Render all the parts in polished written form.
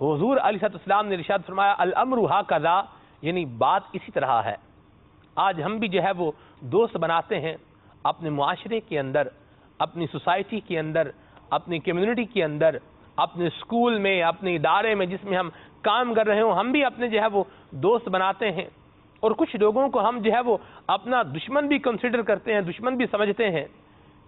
حضور علیہ السلام نے ارشاد فرمایا الامر ہاکذا، یعنی بات اسی طرح ہے۔ آج ہم بھی جو ہے وہ دوست بناتے ہیں اپنے معاشرے کے اندر، اپنی سوسائٹی کے اندر، اپنی کمیونٹی کے اندر، اپنے اسکول میں، اپنے ادارے میں جس میں ہم کام کر رہے ہوں، ہم بھی اپنے جو ہے وہ دوست بناتے ہیں، اور کچھ لوگوں کو ہم جو ہے وہ اپنا دشمن بھی کنسیڈر کرتے ہیں، دشمن بھی سمجھتے ہیں۔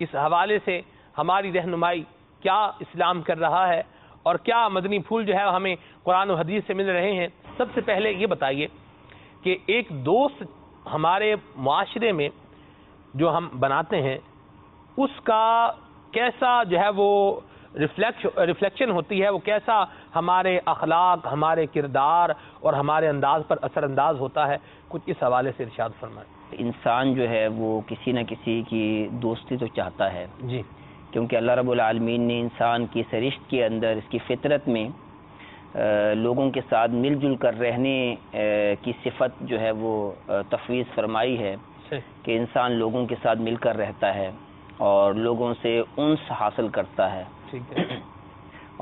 اس حوالے سے ہماری رہنمائی کیا اسلام کر رہا ہے، اور کیا مدنی پھول جو ہے ہمیں قرآن و حدیث سے مل رہے ہیں؟ سب سے پہلے یہ بتائیے کہ ایک دوست ہمارے معاشرے میں جو ہم بناتے ہیں اس کا کیسا جو ہے وہ ریفلیکشن ہوتی ہے، وہ کیسا ہمارے اخلاق، ہمارے کردار اور ہمارے انداز پر اثر انداز ہوتا ہے؟ کچھ اس حوالے سے ارشاد فرمائیں۔ انسان جو ہے وہ کسی نہ کسی کی دوستی تو چاہتا ہے، جی، کیونکہ اللہ رب العالمین نے انسان کی سرشت کے اندر، اس کی فطرت میں لوگوں کے ساتھ مل جل کر رہنے کی صفت جو ہے وہ تفویض فرمائی ہے کہ انسان لوگوں کے ساتھ مل کر رہتا ہے اور لوگوں سے انس حاصل کرتا ہے، ٹھیک ہے،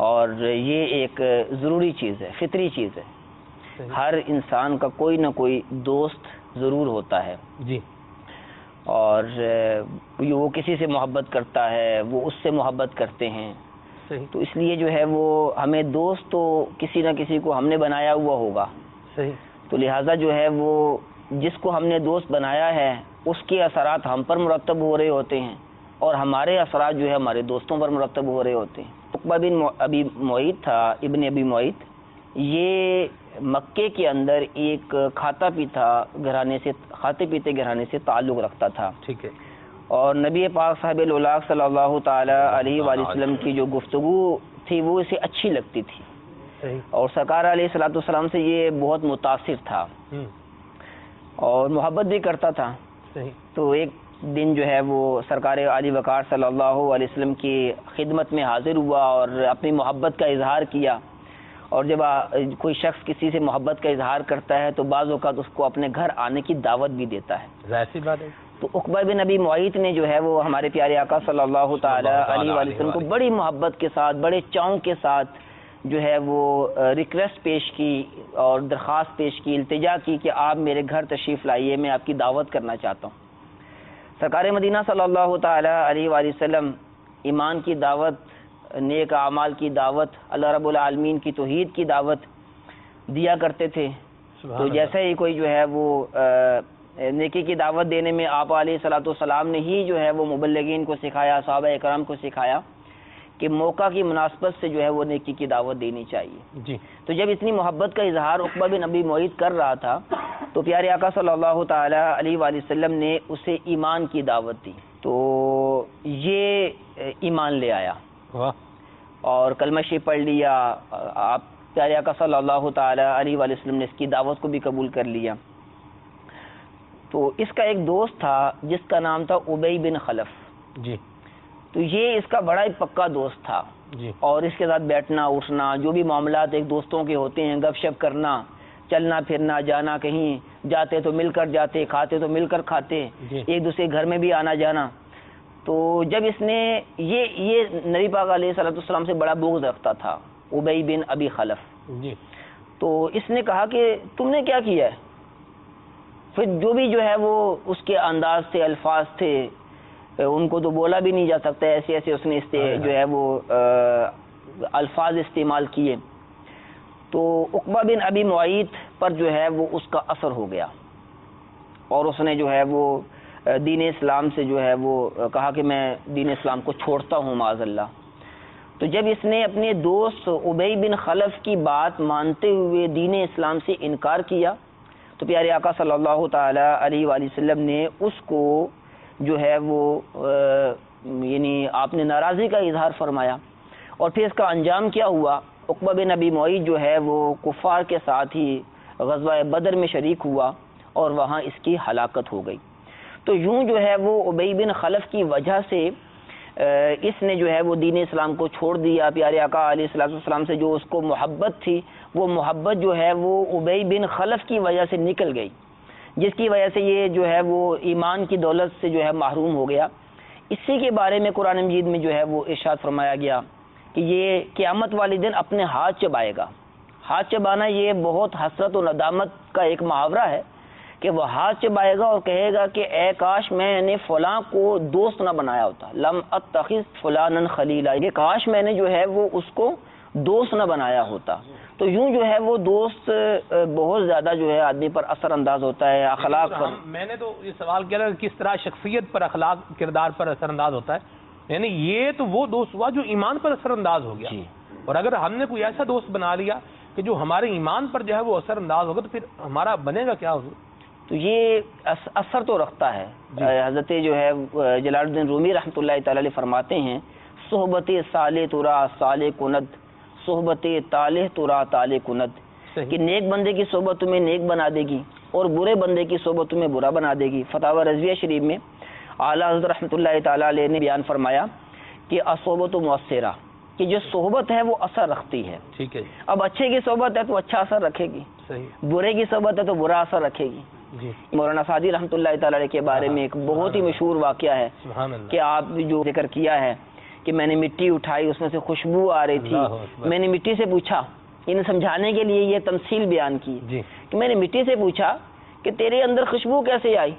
اور یہ ایک ضروری چیز ہے، فطری چیز ہے۔ ہر انسان کا کوئی نہ کوئی دوست ضرور ہوتا ہے، جی، اور وہ کسی سے محبت کرتا ہے، وہ اس سے محبت کرتے ہیں، صحیح، تو اس لیے جو ہے وہ ہمیں دوست تو کسی نہ کسی کو ہم نے بنایا ہوا ہوگا، صحیح، تو لہٰذا جو ہے وہ جس کو ہم نے دوست بنایا ہے اس کے اثرات ہم پر مرتب ہو رہے ہوتے ہیں، اور ہمارے اثرات جو ہے ہمارے دوستوں پر مرتب ہو رہے ہوتے ہیں۔ عقبہ بن ابی معیط تھا، ابن ابی معیط، یہ مکے کے اندر ایک کھاتے پیتے گھرانے سے تعلق رکھتا تھا، ٹھیک ہے، اور نبی پاک صاحب الاولاق صلی اللہ تعالی علیہ وآلہ وسلم کی جو گفتگو تھی وہ اسے اچھی لگتی تھی، صحیح، اور سرکار علیہ الصلوۃ والسلام سے یہ بہت متاثر تھا اور محبت بھی کرتا تھا۔ صحیح، تو ایک دن جو ہے وہ سرکار علی وقار صلی اللہ علیہ وسلم کی خدمت میں حاضر ہوا اور اپنی محبت کا اظہار کیا، اور جب کوئی شخص کسی سے محبت کا اظہار کرتا ہے تو بعض اوقات اس کو اپنے گھر آنے کی دعوت بھی دیتا ہے۔ ظاہر سی بات ہے۔ تو عقبہ بن ابی معیط نے جو ہے وہ ہمارے پیارے آقا صلی اللہ تعالی علیہ وآلہ وسلم کو بڑی محبت کے ساتھ، بڑے چاؤں کے ساتھ جو ہے وہ ریکویسٹ پیش کی اور درخواست پیش کی، التجا کی کہ آپ میرے گھر تشریف لائیے، میں آپ کی دعوت کرنا چاہتا ہوں۔ سرکار مدینہ صلی اللہ تعالی علیہ وآلہ وسلم ایمان کی دعوت، نیک اعمال کی دعوت، اللہ رب العالمین کی توحید کی دعوت دیا کرتے تھے۔ تو جیسے ہی کوئی جو ہے وہ نیکی کی دعوت دینے میں آپ علیہ الصلوۃ والسلام نے ہی جو ہے وہ مبلغین کو سکھایا، صحابہ اکرام کو سکھایا کہ موقع کی مناسبت سے جو ہے وہ نیکی کی دعوت دینی چاہیے۔ جی، تو جب اتنی محبت کا اظہار عقبہ بن ابی معیط کر رہا تھا تو پیارے آقا صلی اللہ تعالی علیہ وآلہ وسلم نے اسے ایمان کی دعوت دی، تو یہ ایمان لے آیا واہ، اور کلمہ شریف پڑھ لیا۔ آپ پیارے آقا صلی اللہ تعالی علیہ وآلہ وسلم نے اس کی دعوت کو بھی قبول کر لیا۔ تو اس کا ایک دوست تھا جس کا نام تھا ابی بن خلف، جی، تو یہ اس کا بڑا ایک پکا دوست تھا، جی، اور اس کے ساتھ بیٹھنا اٹھنا، جو بھی معاملات ایک دوستوں کے ہوتے ہیں، گپ شپ کرنا، چلنا پھرنا، جانا کہیں جاتے تو مل کر جاتے، کھاتے تو مل کر کھاتے، جی، ایک دوسرے گھر میں بھی آنا جانا۔ تو جب اس نے یہ نبی پاک علیہ الصلوۃ والسلام سے بڑا بغض رکھتا تھا، ابی بن ابی خلف، جی، تو اس نے کہا کہ تم نے کیا کیا ہے؟ پھر جو بھی جو ہے وہ اس کے انداز تھے، الفاظ تھے، ان کو تو بولا بھی نہیں جا سکتا، ایسے ایسے اس نے جو ہے وہ الفاظ استعمال کیے۔ تو عقبہ بن ابی معیط پر جو ہے وہ اس کا اثر ہو گیا، اور اس نے جو ہے وہ دین اسلام سے جو ہے وہ کہا کہ میں دین اسلام کو چھوڑتا ہوں معاذ اللہ۔ تو جب اس نے اپنے دوست ابی بن خلف کی بات مانتے ہوئے دین اسلام سے انکار کیا تو پیارے آقا صلی اللہ تعالی علیہ وآلہ وسلم نے اس کو جو ہے وہ یعنی آپ نے ناراضی کا اظہار فرمایا، اور پھر اس کا انجام کیا ہوا؟ عقبہ بن ابی معیط جو ہے وہ کفار کے ساتھ ہی غزوہ بدر میں شریک ہوا اور وہاں اس کی ہلاکت ہو گئی۔ تو یوں جو ہے وہ ابی بن خلف کی وجہ سے اس نے جو ہے وہ دین اسلام کو چھوڑ دیا۔ پیارے آقا علیہ الصلوۃ والسلام سے جو اس کو محبت تھی، وہ محبت جو ہے وہ ابی بن خلف کی وجہ سے نکل گئی، جس کی وجہ سے یہ جو ہے وہ ایمان کی دولت سے جو ہے محروم ہو گیا۔ اسی کے بارے میں قرآن مجید میں جو ہے وہ ارشاد فرمایا گیا کہ یہ قیامت والے دن اپنے ہاتھ چبائے گا، ہاتھ چبانا یہ بہت حسرت و ندامت کا ایک محاورہ ہے کہ وہ ہاتھ چبائے گا اور کہے گا کہ اے کاش میں نے فلاں کو دوست نہ بنایا ہوتا، لم اتخذ فلانا خلیلا، یہ کاش میں نے جو ہے وہ اس کو دوست نہ بنایا ہوتا. تو یوں جو ہے وہ دوست بہت زیادہ جو ہے آدمی پر اثر انداز ہوتا ہے، اخلاق پر. میں نے تو یہ سوال کیا کہ کس طرح شخصیت پر، اخلاق، کردار پر اثر انداز ہوتا ہے. یعنی یہ تو وہ دوست ہوا جو ایمان پر اثر انداز ہو گیا. جی. اور اگر ہم نے کوئی ایسا دوست بنا لیا کہ جو ہمارے ایمان پر جو ہے وہ اثر انداز ہوگا تو پھر ہمارا بنے گا کیا حضور؟ تو یہ اثر تو رکھتا ہے. حضرت جو ہے جلال الدین رومی رحمۃ اللہ تعالی علیہ فرماتے ہیں صحبت صالح ترا صالح کند، صحبت طالح ترا طالح کند، کہ نیک بندے کی صحبت تمہیں نیک بنا دے گی اور برے بندے کی صحبت تمہیں برا بنا دے گی. فتاوی رضویہ شریف میں اعلیٰ حضرت رحمۃ اللہ تعالی علیہ نے بیان فرمایا کہ الصحبۃ مؤثرہ، کہ جو صحبت ہے وہ اثر رکھتی ہے. ٹھیک ہے. اب اچھے کی صحبت ہے تو اچھا اثر رکھے گی، صحیح. برے کی صحبت ہے تو برا اثر رکھے گی. جی. مولانا سعدی رحمۃ اللہ تعالی علیہ کے بارے میں ایک بہت ہی مشہور واقعہ ہے سبحان اللہ. کہ آپ جو ذکر کیا ہے کہ میں نے مٹی اٹھائی، اس میں سے خوشبو آ رہی تھی، میں نے مٹی سے پوچھا، انہیں سمجھانے کے لیے یہ تمثیل بیان کی جی. کہ میں نے مٹی سے پوچھا کہ تیرے اندر خوشبو کیسے آئی،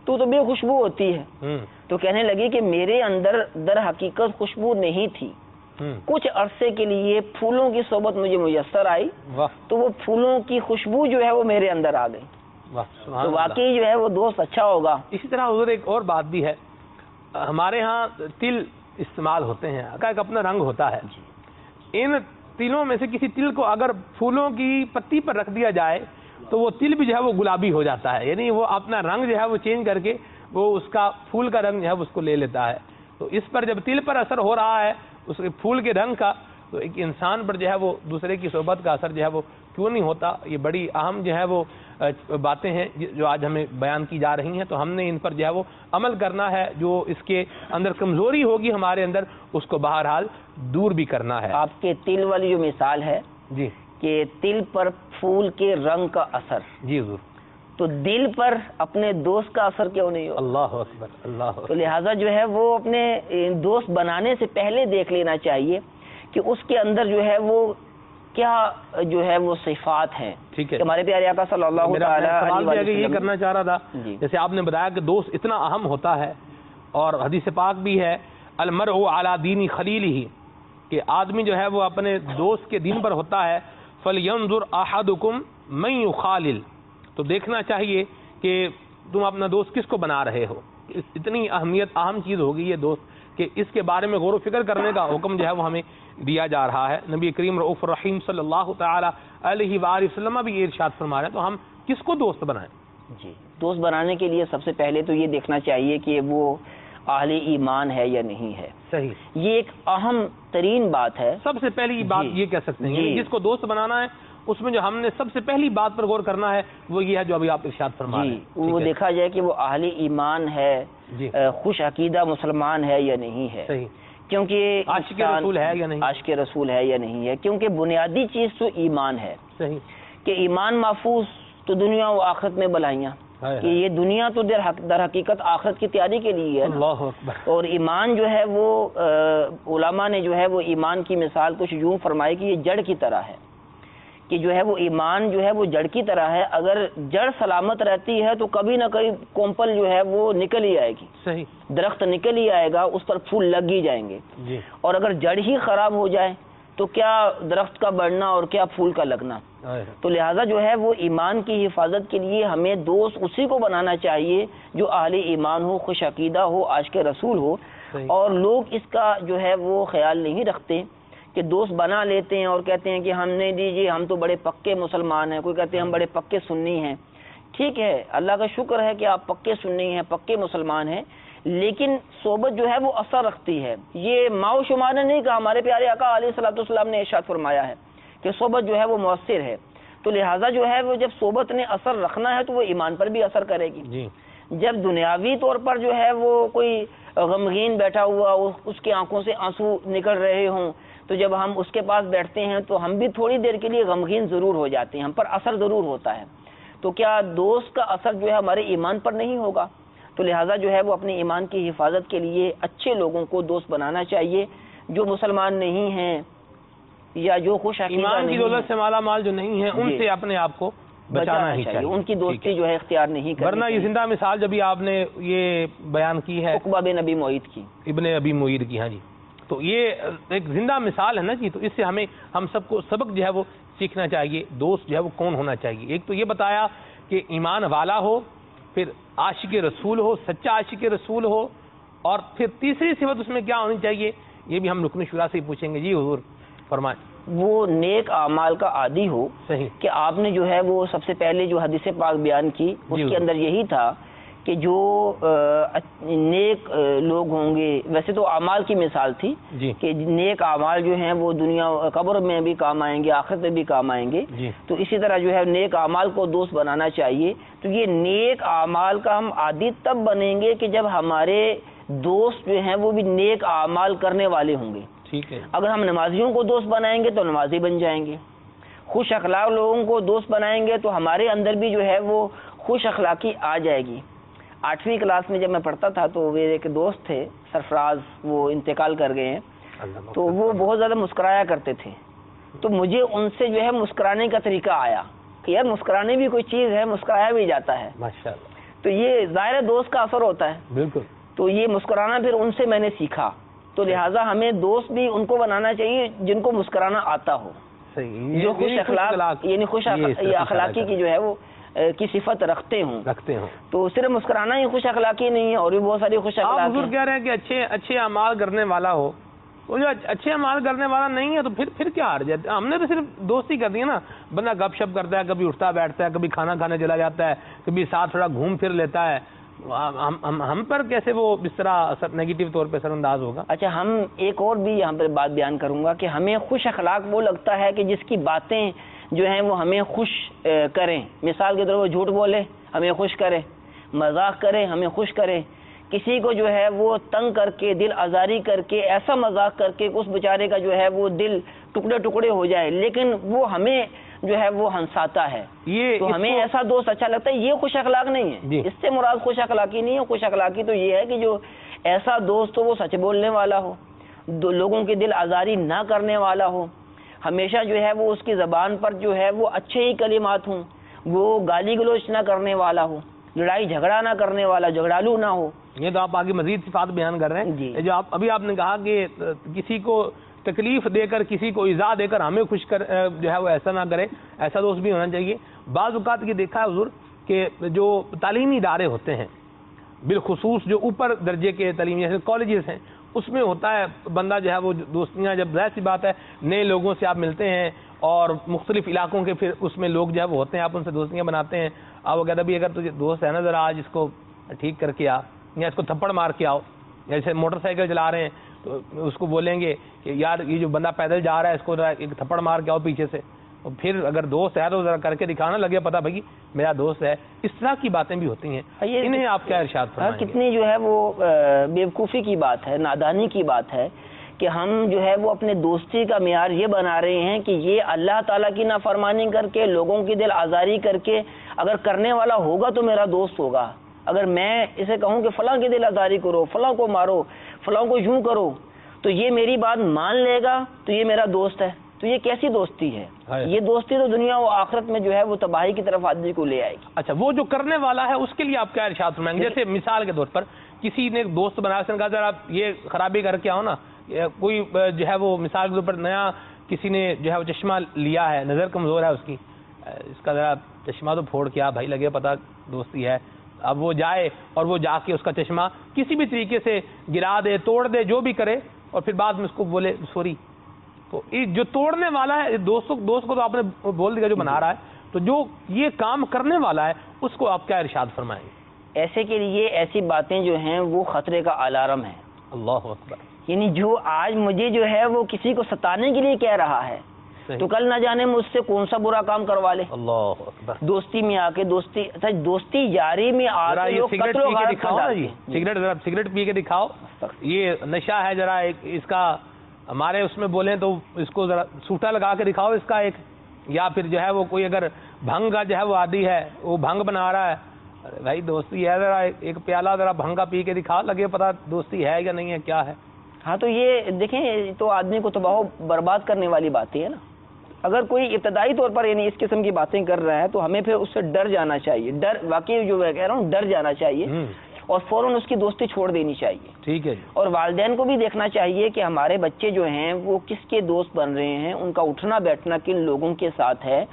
تو بے خوشبو ہوتی ہے. تو کہنے لگی کہ میرے اندر در حقیقت خوشبو نہیں تھی، کچھ عرصے کے لیے پھولوں کی صحبت مجھے میسر آئی تو وہ پھولوں کی خوشبو جو ہے وہ میرے اندر آ گئی. تو واقعی جو ہے وہ دوست اچھا ہوگا. اسی طرح حضور ایک اور بات بھی ہے، ہمارے ہاں تل استعمال ہوتے ہیں، کا ایک اپنا رنگ ہوتا ہے. ان تلوں میں سے کسی تل کو اگر پھولوں کی پتی پر رکھ دیا جائے تو وہ تل بھی جو ہے وہ گلابی ہو جاتا ہے، یعنی وہ اپنا رنگ جو ہے وہ چینج کر کے وہ اس کا پھول کا رنگ جو ہے اس کو لے لیتا ہے. تو اس پر جب تل پر اثر ہو رہا ہے اس کے پھول کے رنگ کا، تو ایک انسان پر جو ہے وہ دوسرے کی صحبت کا اثر جو ہے وہ کیوں نہیں ہوتا. یہ بڑی اہم جو ہے وہ باتیں ہیں جو آج ہمیں بیان کی جا رہی ہیں، تو ہم نے ان پر جو ہے وہ عمل کرنا ہے. جو اس کے اندر کمزوری ہوگی ہمارے اندر اس کو بہرحال دور بھی کرنا ہے. آپ کے تل والی جو مثال ہے جی کہ تل پر پھول کے رنگ کا اثر، جی حضور، تو دل پر اپنے دوست کا اثر کیوں نہیں ہو؟ اللہ اکبر، اللہ اکبر. تو لہٰذا جو ہے وہ اپنے دوست بنانے سے پہلے دیکھ لینا چاہیے کہ اس کے اندر جو ہے وہ کیا جو ہے وہ صفات ہیں. ٹھیک ہے. ہمارے پیارے آقا صلی اللہ تعالی علیہ وسلم یہ کرنا چاہ رہا تھا، جیسے آپ نے بتایا کہ دوست اتنا اہم ہوتا ہے، اور حدیث پاک بھی ہے المرء علی دین خلیلہ، کہ آدمی جو ہے وہ اپنے دوست کے دین پر ہوتا ہے. فلینظر احدکم من یخالل، تو دیکھنا چاہیے کہ تم اپنا دوست کس کو بنا رہے ہو. اتنی اہم چیز ہوگی یہ دوست کہ اس کے بارے میں غور و فکر کرنے کا حکم جو ہے وہ ہمیں دیا جا رہا ہے. نبی کریم رؤوف الرحیم صلی اللہ تعالی علیہ وآلہ وسلم بھی یہ ارشاد فرما رہے ہیں. تو ہم کس کو دوست بنائیں؟ جی، دوست بنانے کے لیے سب سے پہلے تو یہ دیکھنا چاہیے کہ وہ اہل ایمان ہے یا نہیں ہے. صحیح. یہ ایک اہم ترین بات ہے. سب سے پہلی بات یہ کہہ سکتے ہیں، یعنی جس کو دوست بنانا ہے اس میں جو ہم نے سب سے پہلی بات پر غور کرنا ہے وہ یہ ہے جو ابھی آپ ارشاد فرما رہے ہیں. وہ دیکھا جائے کہ وہ اہل ایمان ہے، خوش عقیدہ مسلمان ہے یا نہیں ہے. صحیح. کیونکہ عاشق رسول ہے یا نہیں، عاشق رسول ہے یا نہیں ہے، کیونکہ بنیادی چیز تو ایمان ہے. صحیح. کہ ایمان محفوظ تو دنیا و آخرت میں بلائیاں، کہ یہ دنیا تو در حقیقت آخرت کی تیاری کے لیے ہے. اللہ اکبر. اور ایمان جو ہے وہ علماء نے جو ہے وہ ایمان کی مثال کچھ یوں فرمائی کہ یہ جڑ کی طرح ہے، کہ جو ہے وہ ایمان جو ہے وہ جڑ کی طرح ہے. اگر جڑ سلامت رہتی ہے تو کبھی نہ کبھی کومپل جو ہے وہ نکل ہی آئے گی. صحیح. درخت نکل ہی آئے گا، اس پر پھول لگ ہی جائیں گے. جی. اور اگر جڑ ہی خراب ہو جائے تو کیا درخت کا بڑھنا اور کیا پھول کا لگنا. تو لہٰذا جو ہے وہ ایمان کی حفاظت کے لیے ہمیں دوست اسی کو بنانا چاہیے جو اہل ایمان ہو، خوش عقیدہ ہو، عاشق رسول ہو. اور لوگ اس کا جو ہے وہ خیال نہیں رکھتے کہ دوست بنا لیتے ہیں اور کہتے ہیں کہ ہم نے دیجیے ہم تو بڑے پکے مسلمان ہیں، کوئی کہتے ہیں ہم بڑے پکے سنی ہیں. ٹھیک ہے، اللہ کا شکر ہے کہ آپ پکے سنی ہیں، پکے مسلمان ہیں، لیکن صحبت جو ہے وہ اثر رکھتی ہے. یہ ماؤ شمار نے نہیں کہا، ہمارے پیارے آقا علیہ الصلوۃ والسلام نے ارشاد فرمایا ہے کہ صحبت جو ہے وہ مؤثر ہے. تو لہٰذا جو ہے وہ جب صحبت نے اثر رکھنا ہے تو وہ ایمان پر بھی اثر کرے گی. جی. جب دنیاوی طور پر جو ہے وہ کوئی غمگین بیٹھا ہوا، اس کی آنکھوں سے آنسو نکل رہے ہوں، تو جب ہم اس کے پاس بیٹھتے ہیں تو ہم بھی تھوڑی دیر کے لیے غمگین ضرور ہو جاتے ہیں، ہم پر اثر ضرور ہوتا ہے. تو کیا دوست کا اثر جو ہے ہمارے ایمان پر نہیں ہوگا؟ تو لہٰذا جو ہے وہ اپنے ایمان کی حفاظت کے لیے اچھے لوگوں کو دوست بنانا چاہیے. جو مسلمان نہیں ہیں یا جو خوش عقیدہ ایمان کی نہیں دولت ہے، سے مالا مال جو نہیں ہے ان جی، سے اپنے آپ کو بچانا ہی چاہیے، ان کی ٹھیک دوستی ہے۔ جو ہے اختیار نہیں کرنی ورنہ یہ چاہیے۔ زندہ مثال جب آپ نے یہ بیان کی ہے عقبہ بن ابی معیط کی، ابن ابی معیط کی، ہاں جی، تو یہ ایک زندہ مثال ہے نا جی، تو اس سے ہم سب کو سبق جو ہے وہ سیکھنا چاہیے، دوست جو ہے وہ کون ہونا چاہیے۔ ایک تو یہ بتایا کہ ایمان والا ہو، پھر عاشق رسول ہو، سچا عاشق رسول ہو، اور پھر تیسری صفت اس میں کیا ہونی چاہیے، یہ بھی ہم رکن شورا سے ہی پوچھیں گے۔ جی حضور فرمائیں۔ وہ نیک اعمال کا عادی ہو، صحیح، کہ آپ نے جو ہے وہ سب سے پہلے جو حدیث پاک بیان کی اس جی کے اندر یہی تھا کہ جو نیک لوگ ہوں گے، ویسے تو اعمال کی مثال تھی جی کہ نیک اعمال جو ہیں وہ دنیا قبر میں بھی کام آئیں گے، آخرت میں بھی کام آئیں گے، جی تو اسی طرح جو ہے نیک اعمال کو دوست بنانا چاہیے۔ تو یہ نیک اعمال کا ہم عادی تب بنیں گے کہ جب ہمارے دوست جو ہیں وہ بھی نیک اعمال کرنے والے ہوں گے۔ ٹھیک ہے، اگر ہم نمازیوں کو دوست بنائیں گے تو نمازی بن جائیں گے، خوش اخلاق لوگوں کو دوست بنائیں گے تو ہمارے اندر بھی جو ہے وہ خوش اخلاقی آ جائے گی۔ 8ویں کلاس میں جب میں پڑھتا تھا تو میرے ایک دوست تھے سرفراز، وہ انتقال کر گئے ہیں، اللہ تو وہ بہت زیادہ مسکرایا کرتے تھے، تو مجھے ان سے جو ہے مسکرانے کا طریقہ آیا کہ یار مسکرانے بھی کوئی چیز ہے، مسکرایا بھی جاتا ہے، ماشاءاللہ، تو یہ ظاہر دوست کا اثر ہوتا ہے، بالکل، تو یہ مسکرانا پھر ان سے میں نے سیکھا۔ تو لہٰذا ہمیں دوست بھی ان کو بنانا چاہیے جن کو مسکرانا آتا ہو، صحیح، جو خوش اخلاق یعنی یہ اخلاقی کی جو ہے وہ کی صفت رکھتے ہوں۔ تو صرف مسکرانا ہی خوش اخلاقی نہیں ہے، اور بھی بہت ساری خوش آپ اخلاقی حضور کہہ رہے ہیں کہ اچھے اعمال کرنے والا ہو، وہ جو اچھے اعمال کرنے والا نہیں ہے تو پھر کیا حرج ہے؟ ہم نے تو صرف دوستی کر دی ہے نا، بندہ گپ شپ کرتا ہے، کبھی اٹھتا بیٹھتا ہے، کبھی کھانا کھانے چلا جاتا ہے، کبھی ساتھ تھوڑا گھوم پھر لیتا ہے، ہم پر کیسے وہ اس طرح نیگیٹو طور پہ اثر انداز ہوگا؟ اچھا، ہم ایک اور بھی یہاں پر بات بیان کروں گا کہ ہمیں خوش اخلاق وہ لگتا ہے کہ جس کی باتیں جو ہیں وہ ہمیں خوش کریں۔ مثال کے طور پر جھوٹ بولے ہمیں خوش کرے، مذاق کرے ہمیں خوش کرے، کسی کو جو ہے وہ تنگ کر کے، دل آزاری کر کے، ایسا مذاق کر کے اس بیچارے کا جو ہے وہ دل ٹکڑے ٹکڑے ہو جائے، لیکن وہ ہمیں جو ہے وہ ہنساتا ہے، تو ہمیں ایسا دوست اچھا لگتا ہے۔ یہ خوش اخلاق نہیں ہے، اس سے مراد خوش اخلاقی نہیں ہے۔ خوش اخلاقی تو یہ ہے کہ جو ایسا دوست ہو وہ سچ بولنے والا ہو، لوگوں کی دل آزاری نہ کرنے والا ہو، ہمیشہ جو ہے وہ اس کی زبان پر جو ہے وہ اچھے ہی کلمات ہوں، وہ گالی گلوچ نہ کرنے والا ہو، لڑائی جھگڑا نہ کرنے والا، جھگڑالو نہ ہو۔ یہ تو آپ آگے مزید صفات بیان کر رہے ہیں جی، جو ابھی آپ نے کہا کہ کسی کو تکلیف دے کر، کسی کو ایذا دے کر ہمیں خوش کر جو ہے وہ ایسا نہ کرے، ایسا دوست بھی ہونا چاہیے۔ بعض اوقات یہ دیکھا ہے حضور کہ جو تعلیمی ادارے ہوتے ہیں، بالخصوص جو اوپر درجے کے تعلیمی جیسے کالجز ہیں، اس میں ہوتا ہے بندہ جو ہے وہ دوستیاں، جب ظاہر سی بات ہے نئے لوگوں سے آپ ملتے ہیں اور مختلف علاقوں کے پھر اس میں لوگ جو ہے وہ ہوتے ہیں، آپ ان سے دوستیاں بناتے ہیں، آپ وہ کہتے ہیں اگر تجھے دوست ہے نا ذرا آج اس کو ٹھیک کر کے آ، یا اس کو تھپڑ مار کے آؤ، جیسے موٹر سائیکل چلا رہے ہیں تو اس کو بولیں گے کہ یار یہ جو بندہ پیدل جا رہا ہے اس کو ذرا ایک تھپڑ مار کے آؤ پیچھے سے، اور پھر اگر دوست ہے تو ذرا کر کے دکھانا لگے پتہ بھائی میرا دوست ہے۔ اس طرح کی باتیں بھی ہوتی ہیں، انہیں آپ کیا ارشاد فرمائیں گے؟ کتنی جو ہے وہ بیوقوفی کی بات ہے، نادانی کی بات ہے کہ ہم جو ہے وہ اپنے دوستی کا معیار یہ بنا رہے ہیں کہ یہ اللہ تعالیٰ کی نافرمانی کر کے، لوگوں کی دل آزاری کر کے اگر کرنے والا ہوگا تو میرا دوست ہوگا۔ اگر میں اسے کہوں کہ فلاں کی دل آزاری کرو، فلاں کو مارو، فلاں کو یوں کرو، تو یہ میری بات مان لے گا تو یہ میرا دوست ہے، تو یہ کیسی دوستی ہے؟ یہ دوستی تو دنیا و آخرت میں جو ہے وہ تباہی کی طرف آدمی کو لے آئے گی۔ اچھا، وہ جو کرنے والا ہے اس کے لیے آپ کیا ارشاد فرمائیں گے؟ جیسے مثال کے طور پر کسی نے ایک دوست بنایا، اس نے کہا ذرا آپ یہ خرابی کر کے آؤ نا، کوئی جو ہے وہ مثال کے طور پر نیا کسی نے جو ہے وہ چشمہ لیا ہے، نظر کمزور ہے اس کی، اس کا ذرا چشمہ تو پھوڑ کے آ بھائی، لگے پتہ دوستی ہے۔ اب وہ جائے اور وہ جا کے اس کا چشمہ کسی بھی طریقے سے گرا دے، توڑ دے، جو بھی کرے، اور پھر بعد میں اس کو بولے سوری، تو جو توڑنے والا ہے دوست کو تو آپ نے بول دیا جو بنا رہا ہے، تو جو یہ کام کرنے والا ہے اس کو آپ کیا ارشاد فرمائیں گے؟ ایسے کے لیے ایسی باتیں جو ہیں وہ خطرے کا الارم ہے۔ اللہ اکبر، یعنی جو آج مجھے جو ہے وہ کسی کو ستانے کے لیے کہہ رہا ہے تو کل نہ جانے مجھ سے کون سا برا کام کروا لے۔ اللہ اکبر، دوستی میں آ کے دوستی یاری میں آ کے لوگ سگریٹ قتل و پی کے غارت دکھاؤ کر نا ڈالتے جی، ہیں۔ سگریٹ پی کے دکھاؤ، یہ نشہ ہے، ذرا اس کا ہمارے اس میں بولیں تو اس کو ذرا سوٹا لگا کے دکھاؤ اس کا ایک، یا پھر جو ہے وہ کوئی اگر بھنگ کا جو ہے وہ عادی ہے، وہ بھنگ بنا رہا ہے، بھائی دوستی ہے، ذرا ایک پیالہ ذرا بھنگ کا پی کے دکھاؤ، لگے پتہ دوستی ہے یا نہیں ہے، کیا ہے۔ ہاں تو یہ دیکھیں تو آدمی کو تباہ و برباد کرنے والی باتیں ہیں نا. اگر کوئی ابتدائی طور پر یعنی اس قسم کی باتیں کر رہا ہے تو ہمیں پھر اس سے ڈر جانا چاہیے. ڈر واقعی جو میں کہہ رہا ہوں ڈر جانا چاہیے اور فوراً اس کی دوستی چھوڑ دینی چاہیے. ٹھیک ہے. اور والدین کو بھی دیکھنا چاہیے کہ ہمارے بچے جو ہیں وہ کس کے دوست بن رہے ہیں, ان کا اٹھنا بیٹھنا کن لوگوں کے ساتھ ہے,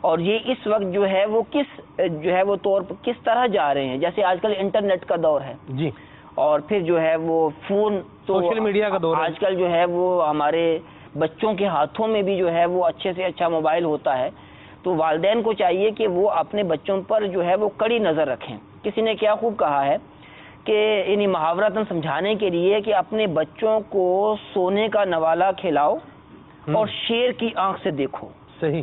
اور یہ اس وقت جو ہے وہ کس جو ہے وہ طور پر کس طرح جا رہے ہیں. جیسے آج کل انٹرنیٹ کا دور ہے جی, اور پھر جو ہے وہ فون, تو سوشل میڈیا کا دور ہے. آج کل جو ہے وہ ہمارے بچوں کے ہاتھوں میں بھی جو ہے وہ اچھے سے اچھا موبائل ہوتا ہے. تو والدین کو چاہیے کہ وہ اپنے بچوں پر جو ہے وہ کڑی نظر رکھیں. کسی نے کیا خوب کہا ہے کہ انہیں محاورتاً سمجھانے کے لیے کہ اپنے بچوں کو سونے کا نوالا کھلاؤ اور شیر کی آنکھ سے دیکھو. صحیح.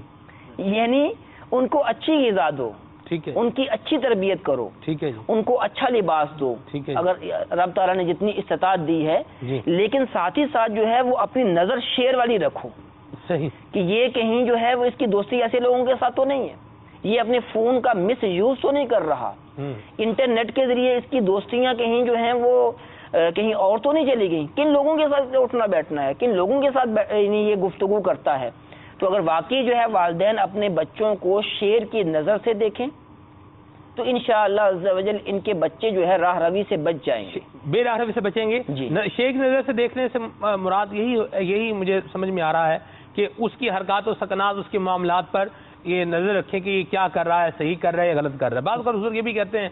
یعنی ان کو اچھی غذا دو, ٹھیک ہے, ان کی اچھی تربیت کرو, ٹھیک ہے جی, ان کو اچھا لباس دو, ٹھیک ہے, اگر رب تعالیٰ نے جتنی استطاعت دی ہے, جی, لیکن ساتھ ہی ساتھ جو ہے وہ اپنی نظر شیر والی رکھو. صحیح. کہ یہ کہیں جو ہے وہ اس کی دوستی ایسے لوگوں کے ساتھ تو نہیں ہے, یہ اپنے فون کا مس یوز تو نہیں کر رہا, انٹرنیٹ کے ذریعے اس کی دوستیاں کہیں جو ہیں وہ کہیں اور تو نہیں چلی گئیں. کن لوگوں کے ساتھ اٹھنا بیٹھنا ہے, کن لوگوں کے ساتھ یہ گفتگو کرتا ہے. تو اگر واقعی جو ہے والدین اپنے بچوں کو شیر کی نظر سے دیکھیں تو انشاءاللہ عز و جل ان کے بچے جو ہے راہ روی سے بچ جائیں گے, بے راہ روی سے بچیں گے. جی. شیر کی نظر سے دیکھنے سے مراد یہی مجھے سمجھ میں آ رہا ہے کہ اس کی حرکات و سکنات, اس کے معاملات پر یہ نظر رکھیں کہ یہ کیا کر رہا ہے, صحیح کر رہا ہے یا غلط کر رہا ہے. بعض اوقات حضور یہ بھی کہتے ہیں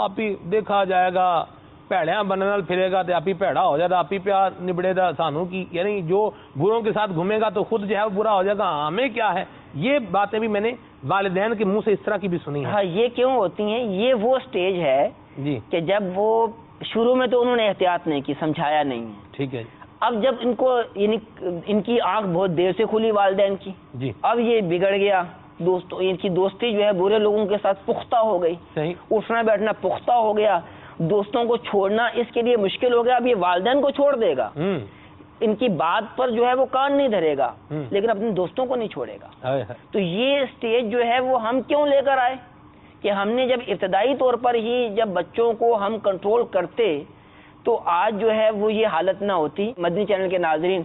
آپ ہی دیکھا جائے گا پیڑیاں بننے نال پھرے گا تو آپ ہی پیڑا ہو جائے گا, آپ ہی پیار نبڑے گا سانوں کی, یعنی جو بروں کے ساتھ گھومے گا تو خود جو ہے برا ہو جائے گا, ہمیں کیا ہے. یہ باتیں بھی میں نے والدین کے منہ سے اس طرح کی بھی سنی ہیں. ہاں یہ کیوں ہوتی ہیں, یہ وہ سٹیج ہے جی کہ جب وہ شروع میں تو انہوں نے احتیاط نہیں کی, سمجھایا نہیں. ٹھیک ہے. اب جب ان کو یعنی ان کی آنکھ بہت دیر سے کھلی والدین کی, جی اب یہ بگڑ گیا, ان کی دوستی جو ہے برے لوگوں کے ساتھ پختہ ہو گئی, صحیح, اٹھنا بیٹھنا پختہ ہو گیا, دوستوں کو چھوڑنا اس کے لیے مشکل ہو گیا. اب یہ والدین کو چھوڑ دے گا, ان کی بات پر جو ہے وہ کان نہیں دھرے گا, لیکن اپنے دوستوں کو نہیں چھوڑے گا. تو یہ سٹیج جو ہے وہ ہم کیوں لے کر آئے کہ ہم نے جب ابتدائی طور پر ہی جب بچوں کو ہم کنٹرول کرتے تو آج جو ہے وہ یہ حالت نہ ہوتی. مدنی چینل کے ناظرین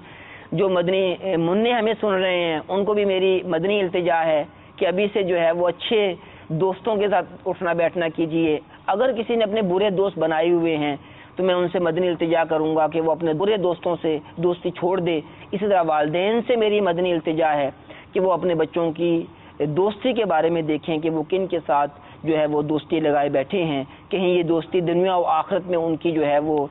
جو مدنی منع ہمیں سن رہے ہیں ان کو بھی میری مدنی التجا ہے کہ ابھی سے جو ہے وہ اچھے دوستوں کے ساتھ اٹھنا بیٹھنا کیجئے. اگر کسی نے اپنے برے دوست بنائے ہوئے ہیں تو میں ان سے مدنی التجا کروں گا کہ وہ اپنے برے دوستوں سے دوستی چھوڑ دے. اسی طرح والدین سے میری مدنی التجا ہے کہ وہ اپنے بچوں کی دوستی کے بارے میں دیکھیں کہ وہ کن کے ساتھ جو ہے وہ دوستی لگائے بیٹھے ہیں, کہیں یہ دوستی دنیا و آخرت میں ان کی جو ہے وہ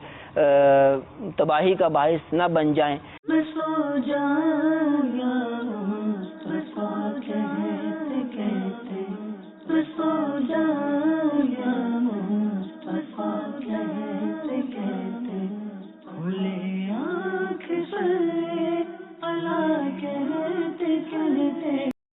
تباہی کا باعث نہ بن جائیں. میں سو جاؤں یا مصطفیٰ کہتے کہتے میں سو جاؤں